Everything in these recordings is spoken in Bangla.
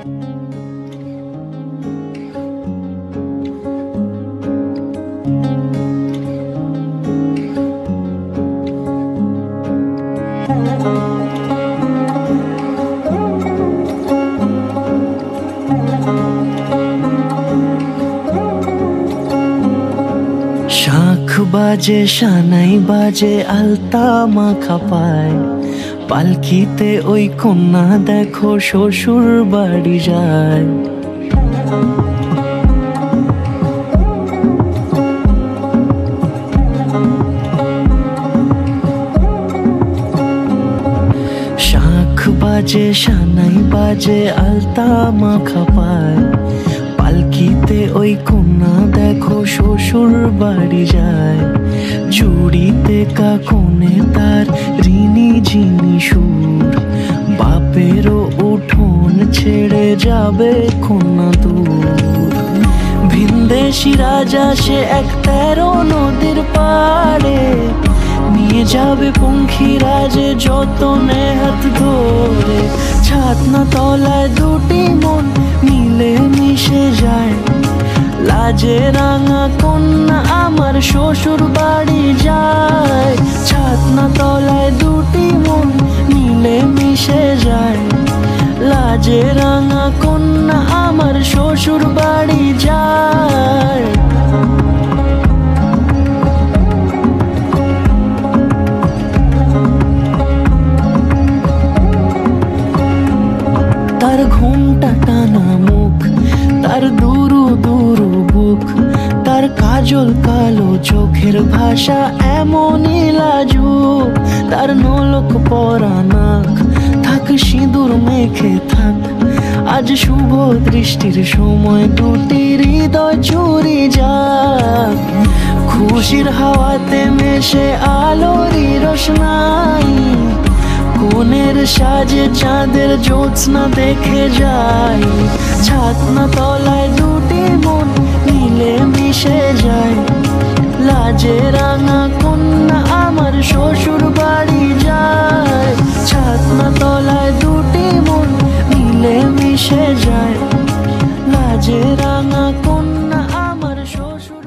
শাঁখ বাজে সানাই বাজে আলতা মাখা পায়, পালকিতে ওই কন্যা দেখো শ্বশুর বাড়ি যায়। শাঁখ বাজে সানাই বাজে আলতা মাখা পায়, পালকিতে ওই কন্যা দেখো শ্বশুর বাড়ি যায়। জুড়িতে কাকনে তার ঋণী ঝিনি সুর, বাপেরও উঠোন ছেড়ে যাবে কন্যা দূর। ভিনদেশি রাজা সে এক 13 নদীর পাড়ে, নিয়ে যাবে পঙ্খিরাজে যতনে হাত ধরে। ছাতনা তলায় দুটি মন মিলে মিশে যায়, লাজে রাঙা কন্যা আমার শ্বশুর বাড়ি যায়। ছাতনা তলায় দুটি মন মিলে মিশে যায়, লাজে রাঙা কন্যা আমার শ্বশুর বাড়ি যায়। তার ঘুমটা টানা মুখ, তার দুরু দুরু বুক, তার কাজল কালো চোখের ভাষা এমনই লাজুক। তার নোলক পরা নাক, থাক সিঁদুর মেখে থাক, আজ শুভ দৃষ্টির সময় দুটি হৃদয় চুরি যাক। খুশির হাওয়াতে মেশে আলোরই রোশনাই, কোণের সাজে চাঁদের জ্যোৎস্না দেখে যাই। ছাতনা তলায় দুটি মন মিলে মিশে যায়, লাজে রাঙা কন্যা আমার শ্বশুর বাড়ি যায়। ছাতনা তলায় দুটি মন মিলে মিশে যায়, লাজে রাঙা কন্যা আমার শ্বশুর।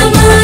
আমার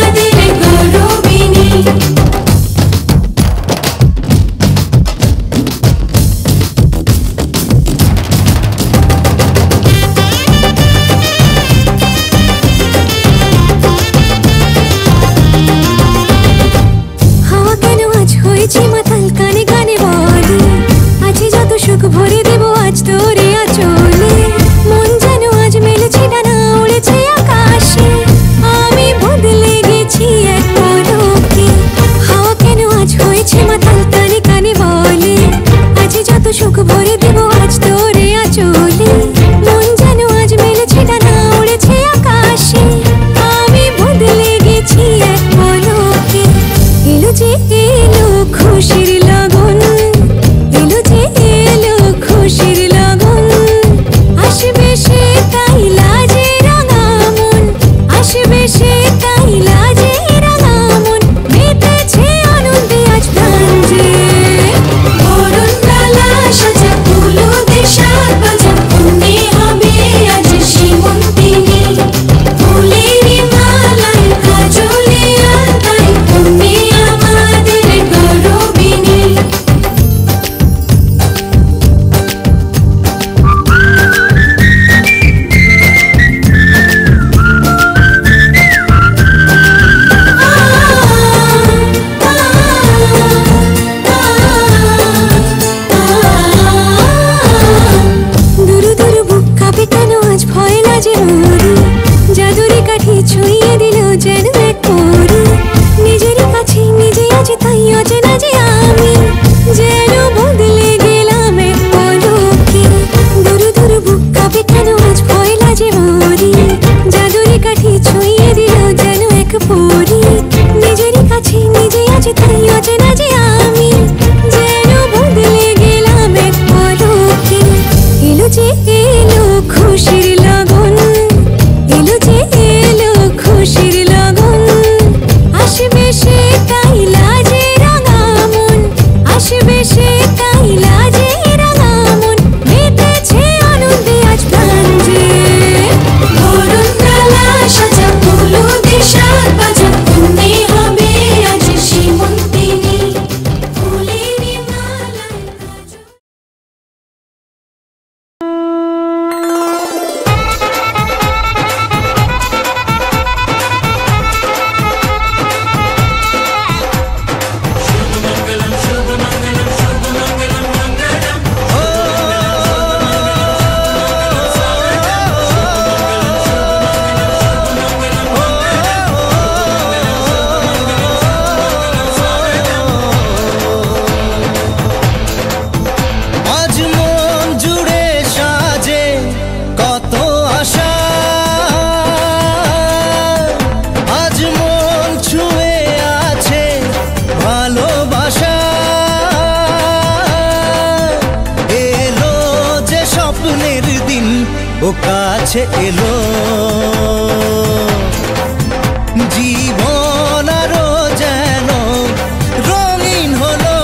পরি নিজেরই কাছে নিজে আছে তাই অচেনা যে আমি যেন বদলে গেলাম এক পলকে এলো যে এলো খুশির লগন এলো যে এলো খুশির লগন আসবে সে তাই লাজে রাঙা মন আসবে সে তাই লাজে রাঙা মন মেতেছে আনন্দে আজ প্রাণ যে ধরুন ডালা সাজা হলুদে সাত বাজা মনে হবে আজ সীমন্তিনী ফুলেরই মালায় কাজল আজ মন জুড়ে সাজে কত আশা আজ মন ছুঁয়ে আছে ভালোবাসা এলো যে স্বপ্নের দিন ও কাছে এলো জীবন আরো যেন রঙিন হলো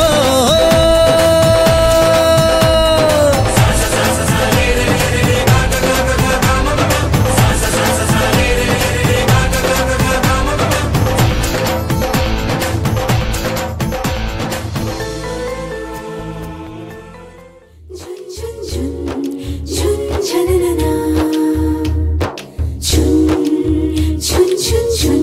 ঝুন ঝুন ঝুন ঝনননা ঝুন ঝুন ঝুন ঝুন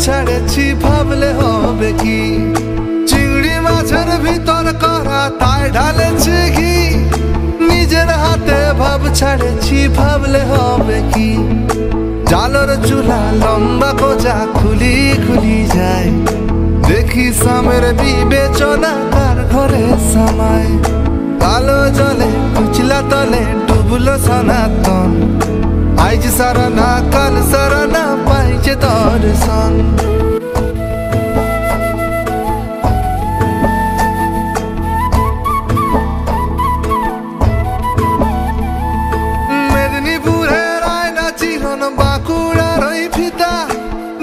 ছেড়েছি ভাবলে হবে কি, চিংড়ি মাছের ভিতর করা তাই ঢালেছি ঘি, নিজের হাতে ভাব ছেড়েছি ভাবলে হবে কি, জালর চুলা লম্বা কোজা খুলি খুলি যায়, দেখি সামের বিবেচনা কার ঘরে সামায়, কালো জলে কুচলা তলে ডুবলো সনাতন, আজ সারা না কাল সারা না পাইছে দর্শন। মেদিনীপুরের আয়না চিরন বাঁকুড়ার ওই ফিতা,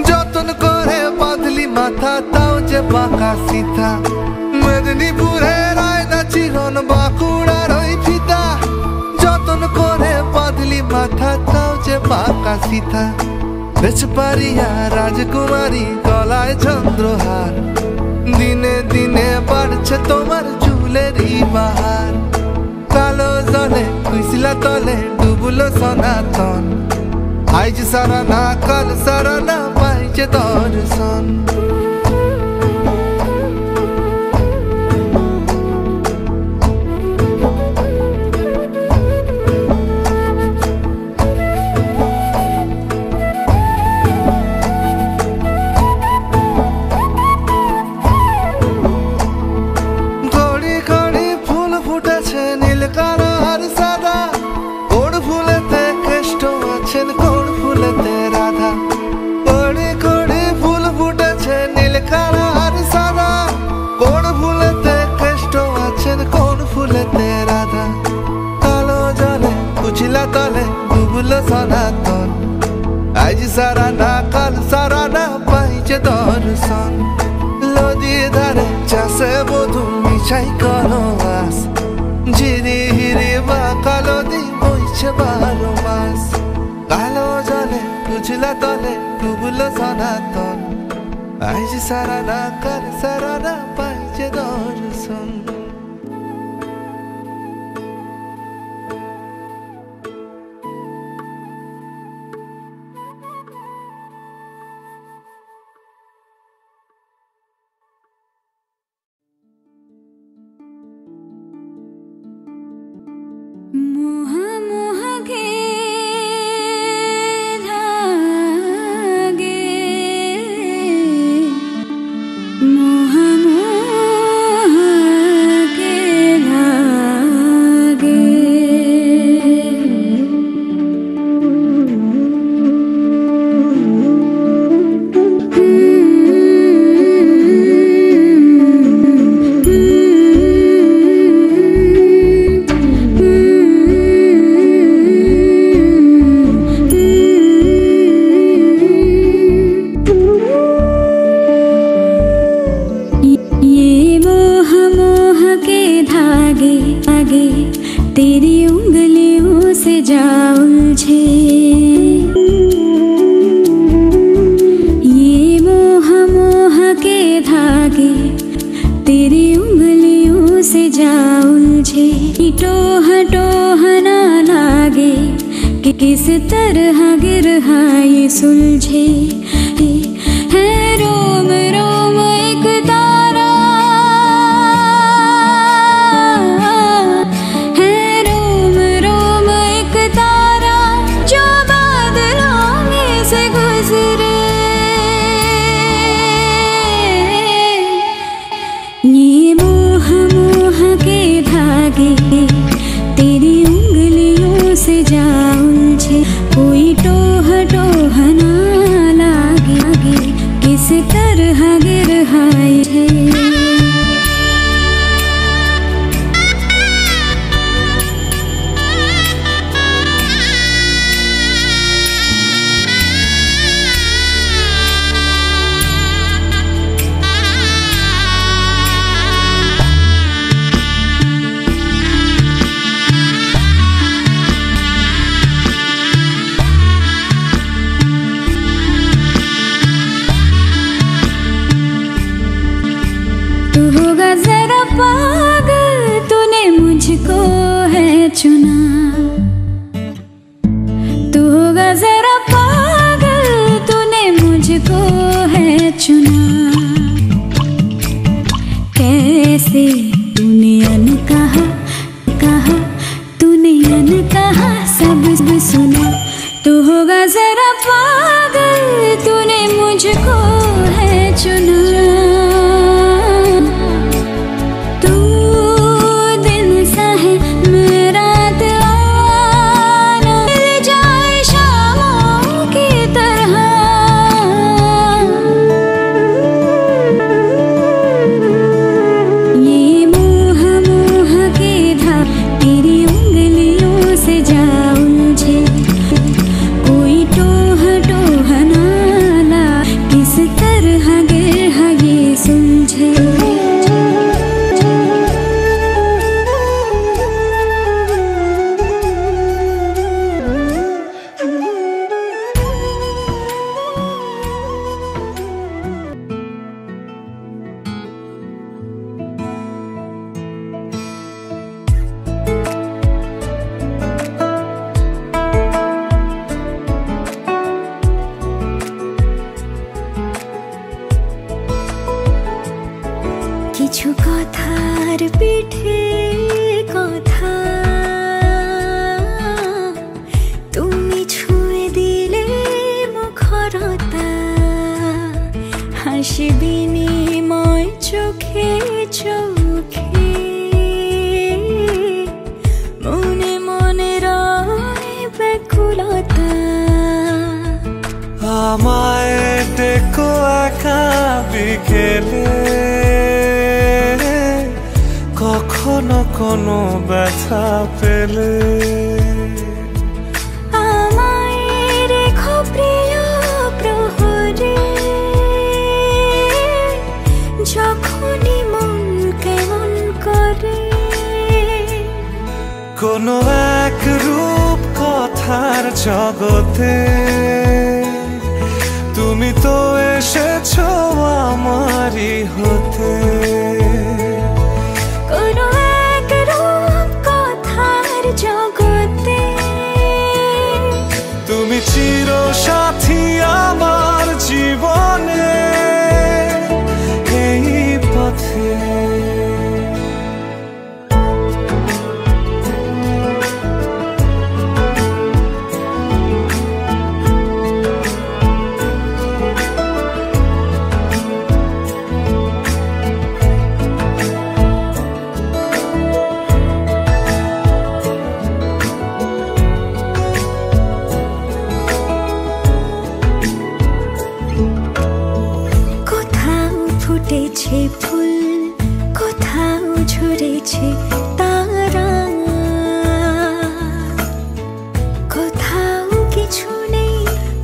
যতন করে বাঁধলি মাথা তাও যে বাঁকা সিথা, মেদিনীপুরের আয়না চিরন বাঁকুড়ার ওই ফিতা, যতন করে বাঁধলি মাথা তাও যে বাঁকা সিথা, বেচপারিয়া রাজকুমারী গলায় চন্দ্রহার, দিনে দিনে বাড়ছে তোমার চুলেরই বাহার, কালো জলে কুইসলা তলে ডুবলো সনাতন, আজ সারা না কাল সারা না পাইছে দর্শন। তলে ডুবলো সনাতন, আজ সারা না কাল সারা না পাইছে দর্শন, নদী ধারে চাষে বধু মিশাই করো আস, ঝিরি হিরি বা কালো দি বইছে 12 মাস, কালো জলে কুচলা তলে ডুবলো সনাতন, আজ সারা না কাল সারা না পাইছে দর্শন। किस तरह गिरहा ये सुलझे है रोम रोम एक तारा, है रोम रोम एक तारा जो बादलों में से गुजरे, ये मोह मोह के धागे तेरी उंगलियों से जा उलझे, कोई टोह टोह ना लागे आगे किस तरह गिरहाए है। चुना तू होगा जरा पागल, तूने मुझको है मुझको है चुना तू दिन सा है मेरा दीवाना मिल जाए शामों की तरह ये मोह मोह के धागे तेरी उंगलियों से जा उलझे कोई टोह टोह ना ला किस तरह गिरह ये सुलझे কিছু কথার পিঠে কথা তুমি ছুঁয়ে দিলে মুখরতা হাসি বিনিময় চোখে চোখে মনে মনে রয় ব্যাকুলতা আমায় ডেকো একা বিকেলে কখনো কোনো ব্যথা পেলে আমায় রেখো প্রিয় প্রহরে যখনই মন কেমন করে কোনো এক রূপ কথার জগতে তুমি তো এসেছো আমারই হতে কোনো এক রূপ কথার জগতে তুমি চির সাথী আমার জীবনে এই পথে কোথাও ফুটেছে ফুল কোথাও ঝরেছে তারা কোথাও কিছু নেই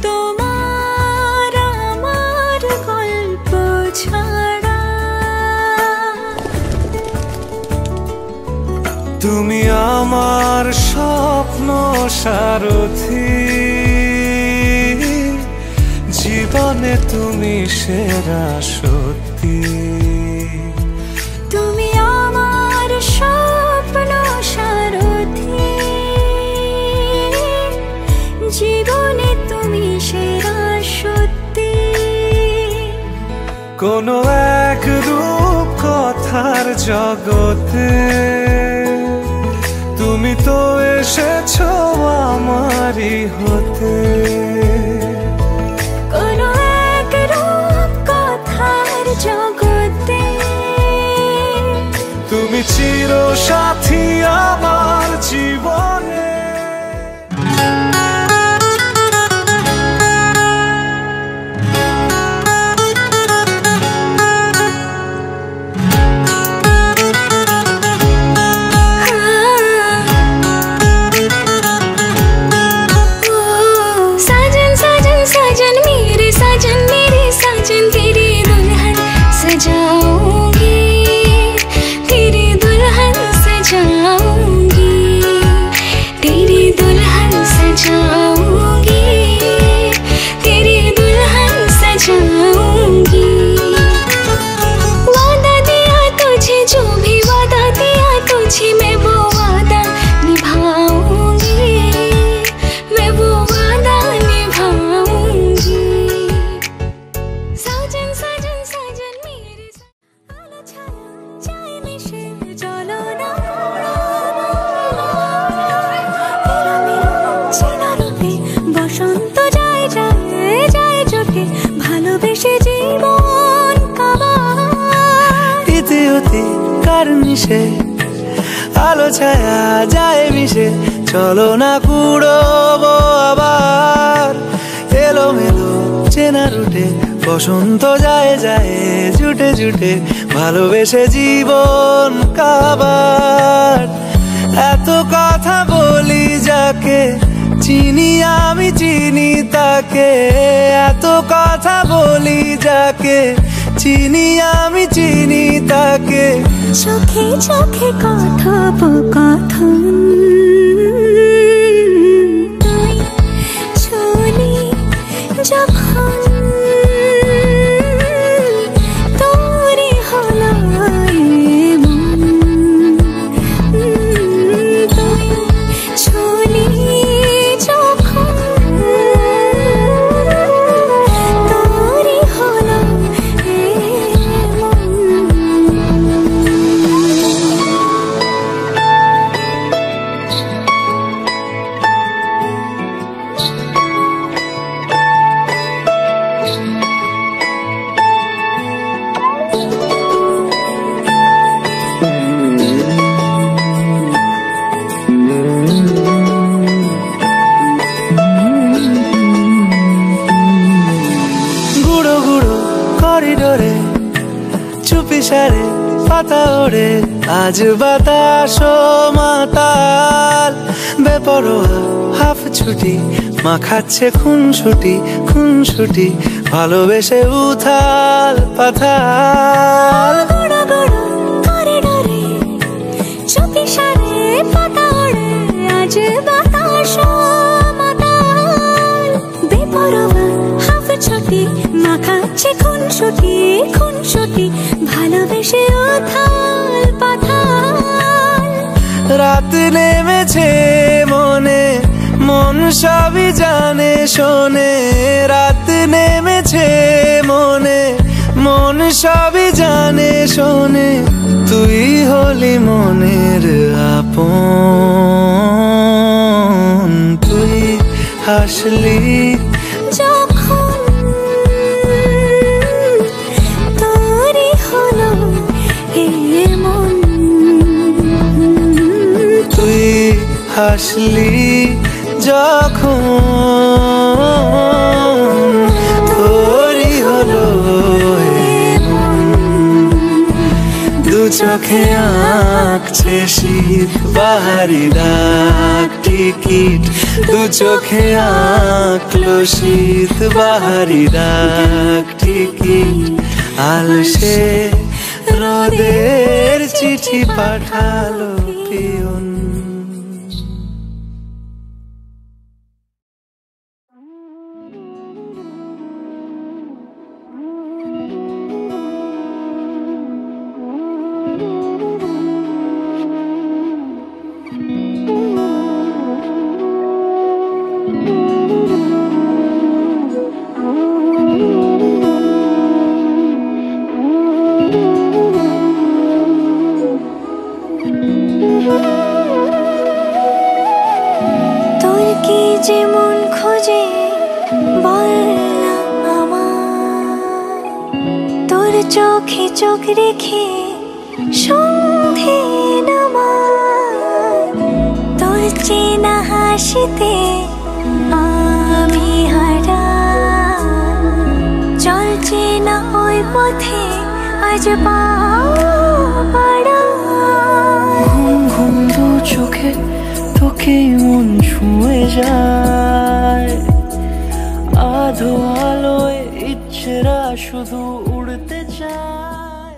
তোমার আমার গল্প ছাড়া তুমি আমার স্বপ্ন সারথি জীবনে তুমি সেরা সত্যি তুমি আমার স্বপ্ন সারথি জীবনে তুমি সেরা সত্যি কোনো এক রূপ কথার জগতে তুমি তো এসেছো আমারই হতে কোনো এক রূপ কথার জগতে তুমি চির সাথী আমার জীবনে সাজ ভালোবেসে জীবন কাবার ইতি উতি কার মিশে আলো ছায়া যায় মিশে চলো না কুড়োবো আবার এলো মেলো চেনা রুটে বসন্ত যায় যায় জুটে জুটে ভালোবেসে জীবন কাবার এত কথা বলি যাকে চিনি আমি চিনি তাকে এত কথা বলি যাকে চিনি আমি চিনি তাকে চোখে চোখে কথোপকথন তুই চলি যখন তোরে হলো এমন তুই চলি যখন তোরে হলো গুঁড়ো গুঁড়ো করিডোরে চুপি সারে পাতা ওড়ে আজ বাতাস মাতাল বেপরোয়া হাফ ছুটি মাখাচ্ছে খুনসুটি ভালোবেসে উথাল পাথাল গুঁড়ো গুঁড়ো করিডোরে চুপি সারে পাতা ওড়ে আজ বাতাস মাতাল বেপরোয়া হাফ ছুটি মাখাচ্ছে খুনসুটি ভালোবেসে উথাল পাথাল রাত নেমেছে মনে মন সবই জানে শোনে রাত নেমেছে মনে মন সবই জানে শোনে তুই হলি মনের আপন তুই হাসলি যখন তোরে হলো এমন তুই হাসলি যখন তোরই হলো এমন দু চোখে আঁকছে শীত বাহারি ডাক টিকিট দু চোখে আঁকলো শীত বাহারি ডাক টিকিট আলসে রোদের চিঠি পাঠালো পিয়ন তোর কি যে মন খোঁজে বল না আমার তোর চোখে চোখ রেখে সন্ধে নামার তোর চেনা হাসিতে আমি হারা চলছে না ওই পথে আজ পাড়া ঘুম ঘুম দু চোখে তোকে মন ছুঁয়ে যায় আধো আলোয় ইচ্ছেরা শুধু উড়তে চায়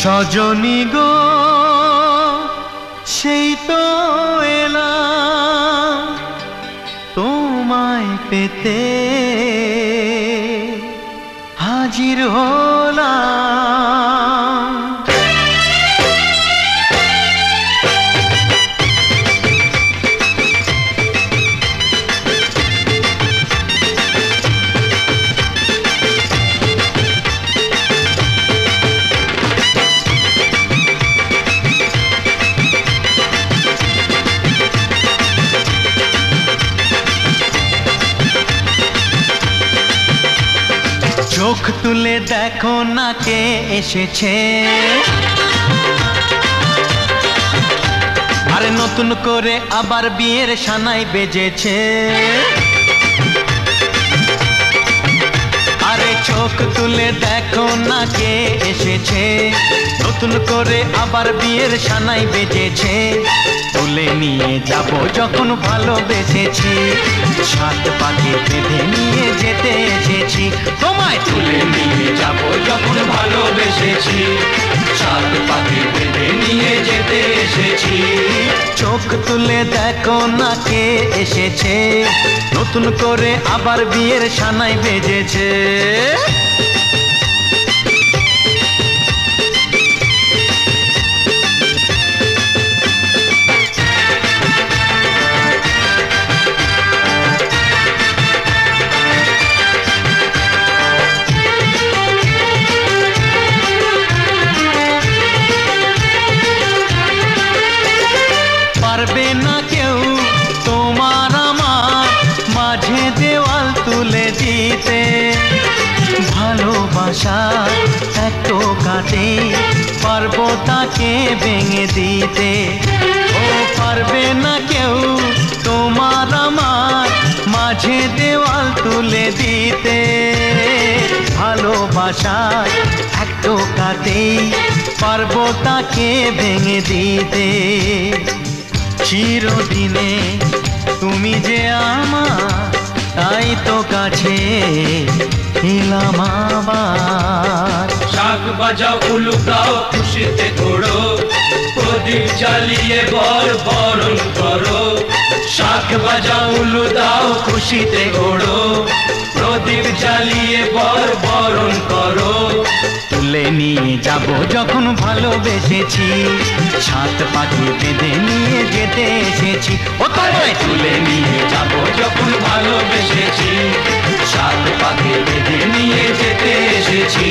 সজনী গো সেই তো এলাম তোমায় পেতে হাজির হলাম তুলে দেখো না কে এসেছে, আরে নতুন করে আবার বিয়ের সানাই বেজেছে। আরে চোখ তুলে দেখো না কে এসেছে, নতুন করে আবার বিয়ের সানাই বেজেছে। তুলে নিয়ে যাব যখন ভালোবেসেছি, সাত পাকে বেঁধে নিয়ে যেতে এসেছি। তোমায় তুলে নিয়ে যাব যখন ভালোবেসেছি, সাত পাকে বেঁধে নিয়ে যেতে এসেছি। চোখ তুলে দেখো না কে এসেছে, নতুন করে আবার বিয়ের সানাই বেজেছে। পারবে না কেউ তোমার আমার মাঝে দেওয়াল তুলে দিতে, ভালোবাসা একটু কাটে পারবো তাকে ভেঙে দিতে। ও পারবে না কেউ তোমার আমার মাঝে দেওয়াল তুলে দিতে, ভালোবাসা একটু কাটে পারবো তাকে ভেঙে দিতে। চিরদিনে তুমি যে আমার, তাই তো কাছে এলাম আবার। শাক বাজাও উলু গাও খুশিতে ঘোড়ো, প্রদীপ জ্বালিয়ে বরণ করো। শাক বাজাও উলু দাও খুশিতে ঘোড়ো, প্রদীপ জ্বালিয়ে বরণ করো। তুলে নিয়ে যাব যখন ভালোবেসেছি, সাত পাকে বেঁধে নিয়ে যেতে এসেছি। ও তোমায় তুলে নিয়ে যাব যখন ভালোবেসেছি, সাত পাকে বেঁধে নিয়ে যেতে এসেছি।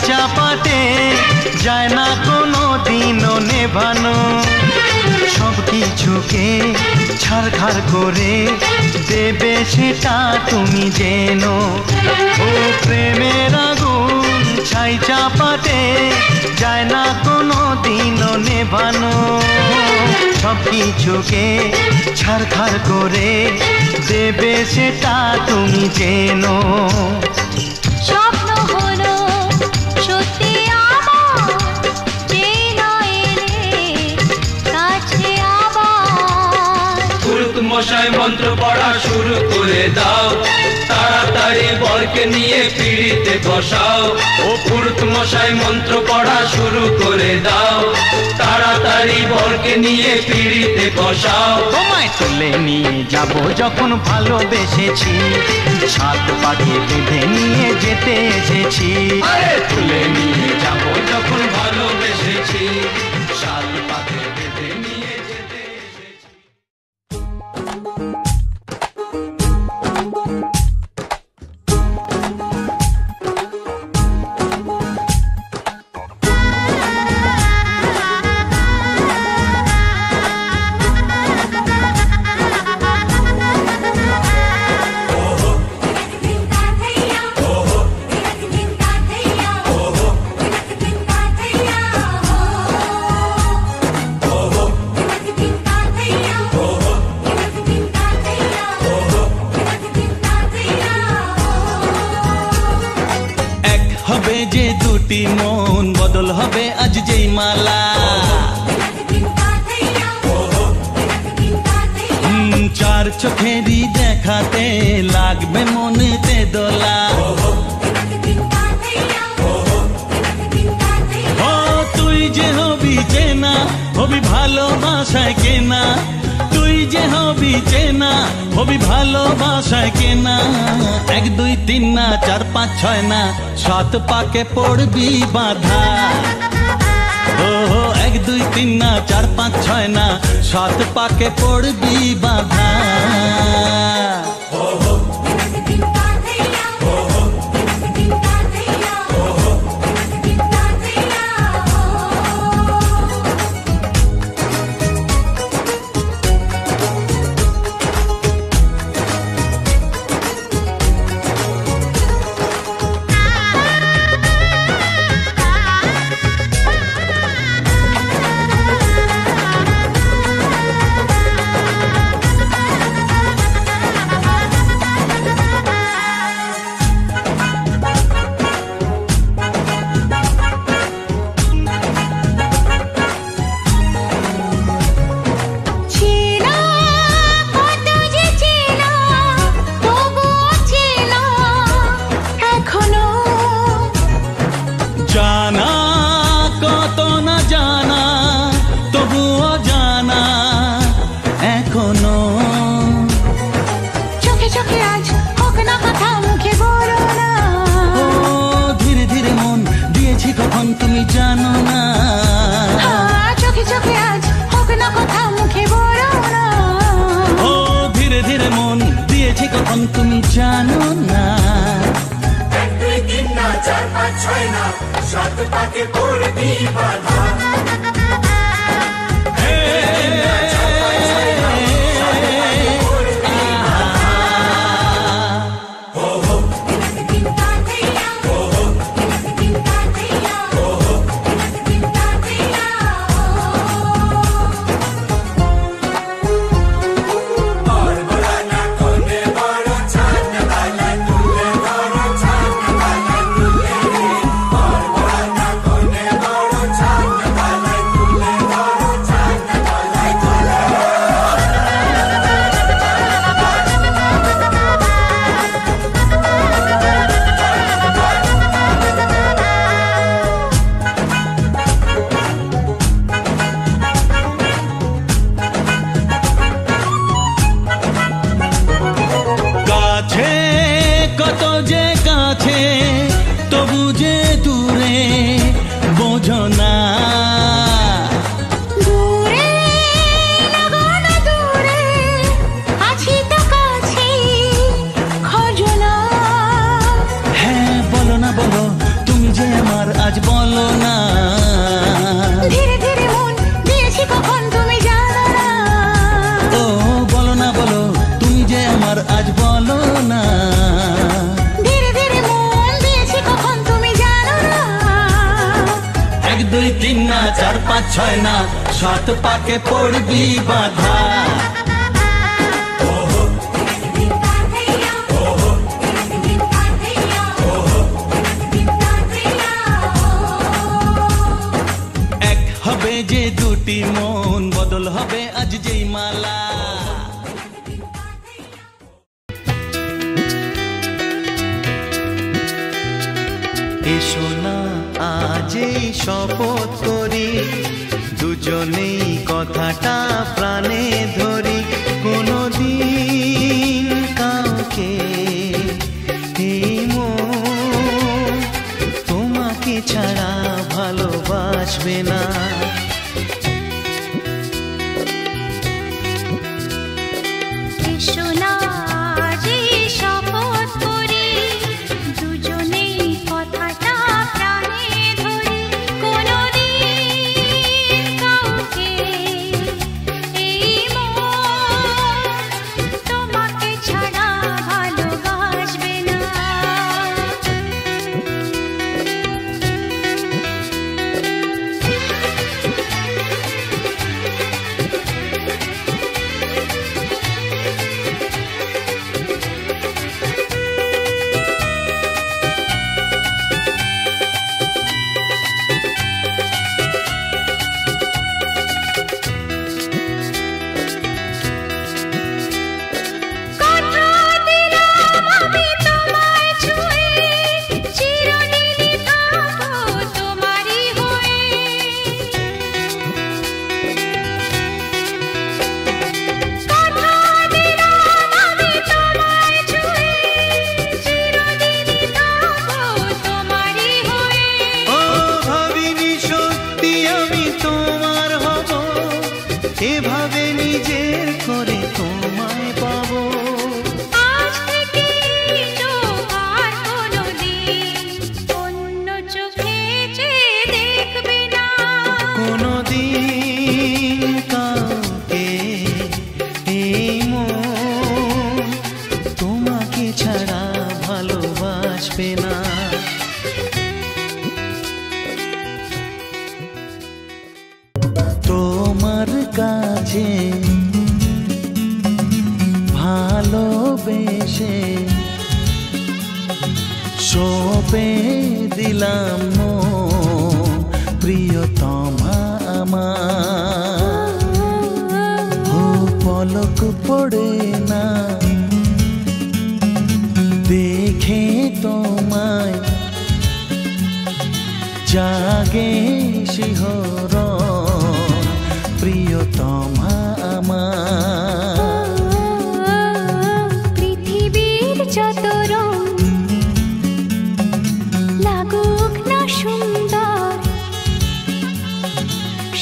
চাপাতে যায় না কোনো দিনও নেভানো, সব কিছুকে ছাড়খাড় করে দেবে সেটা তুমি জেনো। ও প্রেমের আগুন ছাই চাপাতে যায় না কোনো দিনও নেভানো, সব কিছুকে ছাড়খাড় করে দেবে সেটা তুমি জেনো। স্বপ্ন হলো সত্যি আমার, যেই নয় এলে কাছে আবার। পুরুত মশাই মন্ত্র পড়া শুরু করে দাও, তাড়াতাড়ি বরকে নিয়ে পিড়িতে বসাও। ও পুরুত মশাই মন্ত্র পড়া শুরু করে দাও, তাড়াতাড়ি বরকে নিয়ে পিড়িতে বসাও। তোমায় তুলে নিয়ে যাব যখন ভালোবেসেছি, সাত পাকে বেঁধে নিয়ে যেতে এসেছি। আরে তুলে নিয়ে যাব যখন ভালোবেসেছি, সাত পাকে বেঁধে নিয়ে যেতে এসেছি। হবে যে দুটি মন, বদল হবে আজ যেই মালা। চার চোখেরই দেখাতে লাগবে মনেতে দোলা। ও তুই যে হবি চেনা, হবি ভালোবাসায় কেনা, তুই যে হবি চেনা, হবি ভালোবাসায় কেনা। 1 2 3 না 4 5 6 না 7 পাকে পড়বি বাধা। ও 1 2 3 না 4 5 6 না 7 পাকে পড়বি বাধা। জানা কত না জানা তবুও জানা এখনো। চোখে চোখে আজ হোক না কথা মুখে বলো না। ও ধীরে ধীরে মন দিয়েছি কখন তুমি জানো না। চোখে চোখে আজ হোক না কথা মুখে বলো না। ও ধীরে ধীরে মন দিয়েছি কখন তুমি জানো না। 1 2 3 না 4 5 6 না 7 পাকে পড়বি বাধা। কত যে কাছে তবু যে দূরে বোঝো না। দূরে লাগো না দূরে আছি তো কাছে খোঁজো না। হ্যাঁ বলো না বলো তুমি যে আমার আজ বলো না। ধীরে ধীরে মন দিয়েছি কখন তুমি জানো না। ও বলো না বলো তুমি যে আমার আজ বলো না। ধীরে ধীরে মন দিয়েছি কখন তুমি জানো না। 1 2 3 না 4 5 6 না 7 পাকে পড়বি বাধা। এক হবে যে দুটি মন বদল হবে আজ যেই মালা। এসো না আজ এই শপথ করি দুজনেই কথাটা প্রাণে ধরি। কোনদিন কাউকে এই মন তোমাকে ছাড়া ভালোবাসবে না। এসো না আজ এই শপথ করি দুজনেই কথাটা প্রাণে ধরি। কোনদিন কাউকে এই মন তোমাকে ছাড়া ভালোবাসবে না। কাছে ভালোবেসে সঁপে দিলাম মন প্রিয়তমা আমার। ও পলক পড়ে না দেখে তোমায় জাগে শিহরণ প্রিয়তমা আমার। পৃথিবীর যত রং লাগুক না সুন্দর,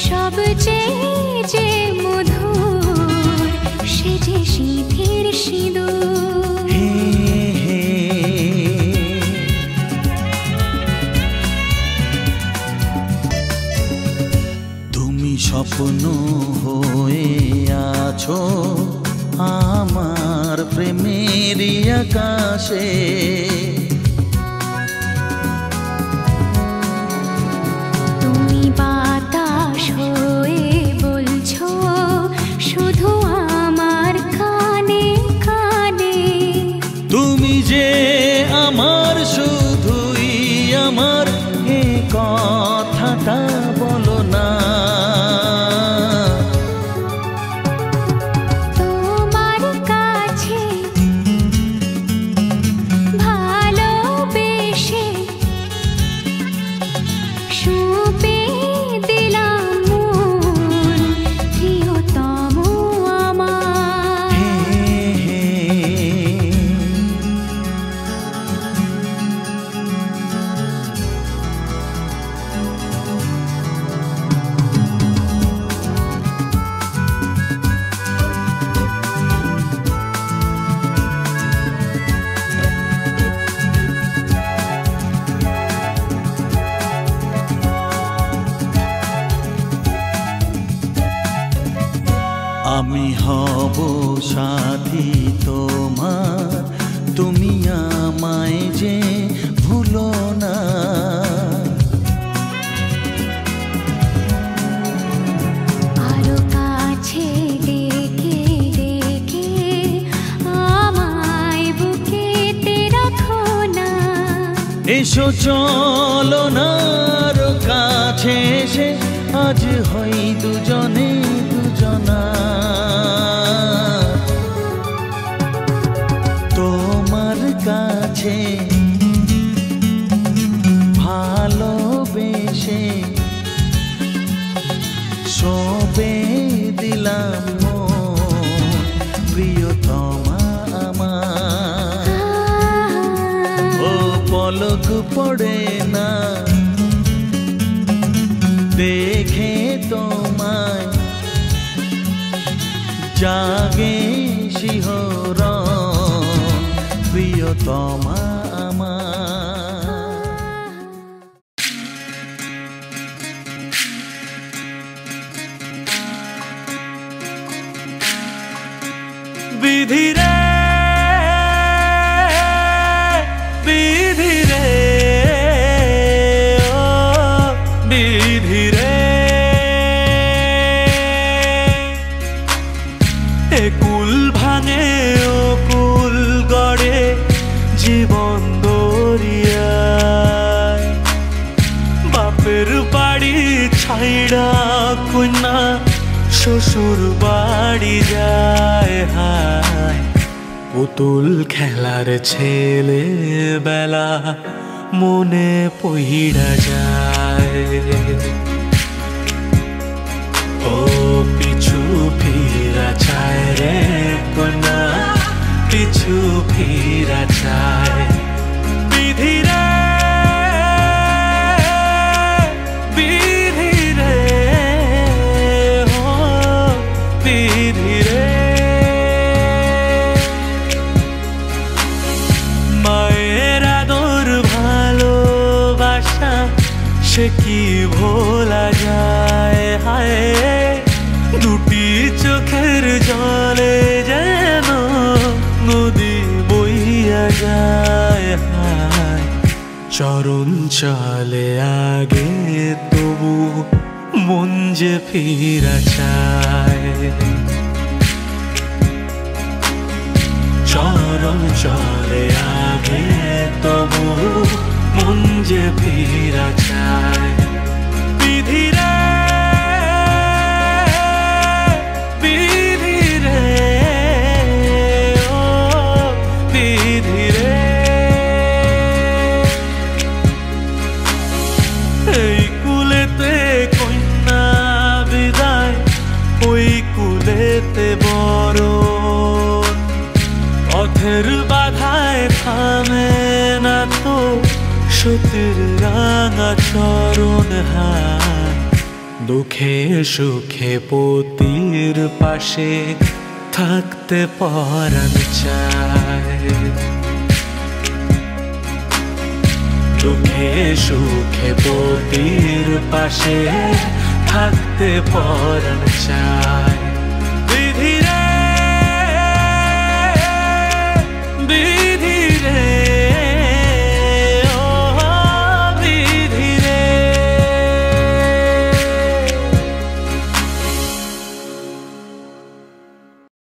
সবচেয়ে যে মধুর সে যে সিঁথির সিঁদুর। হে হে তুমি স্বপ্ন হয়ে আছো আমার প্রেমের আকাশে। তুমি বাতাস হয়ে বলছো শুধু আমার কানে কানে। তুমি যে আমার শুধুই আমার এ কথাটা বলো না। তোমার কাছে ভালোবেসে সঁপে দিলাম মন প্রিয়তম আমার। হে হে আমি হব সাথী তোমার, তুমি আমায় যে ভুলো না। আরো কাছে ডেকে ডেকে আমায় বুকেতে রাখো না। এসো চলো না আরো কাছে এসে আজ হই দুজনে দুজনা। তোমার কাছে ভালোবেসে সঁপে দিলাম মন প্রিয়তমা আমার। ও পলক পড়ে না দেখে তোমায় জাগে শিহরণ প্রিয়তমা আমার। বিধি রে বিধি রে ও বিধি রে, এ কুল ভাঙে ও কুল গড়ে জীবন দরিয়ায়। বাপের বাড়ি ছাইড়া কন্যা শ্বশুর বাড়ি যায় হায়। পুতুল খেলার ছেলে বেলা মনে পইড়া যায়। ও পিছু ফিরা চায় রে কন্যা, পিছু ফিরা চায়। বিধি রে বিধি রে ও বিধি রে, মায়ের আদর ভালোবাসা সে কি ভোলা যায় হায়। দুটি চোখের জলে যেন নদী বইয়া যায় হায়। চরণ চলে আগে তবু মন যে ফিরা চায় চরণ চলে আগে তবু মন যে ফিরা চায় বিধিরে বিধিরে ও বিধিরে এই কুলেতে কন্যা বিদায় ওই কুলেতে বড় পথের বাধায় থামে না তো সতীর রাঙা চরণ হাত দুঃখে সুখে পতির পাশে থাকতে পরাণ চায় দুঃখে সুখে পতির পাশে থাকতে পরাণ চায়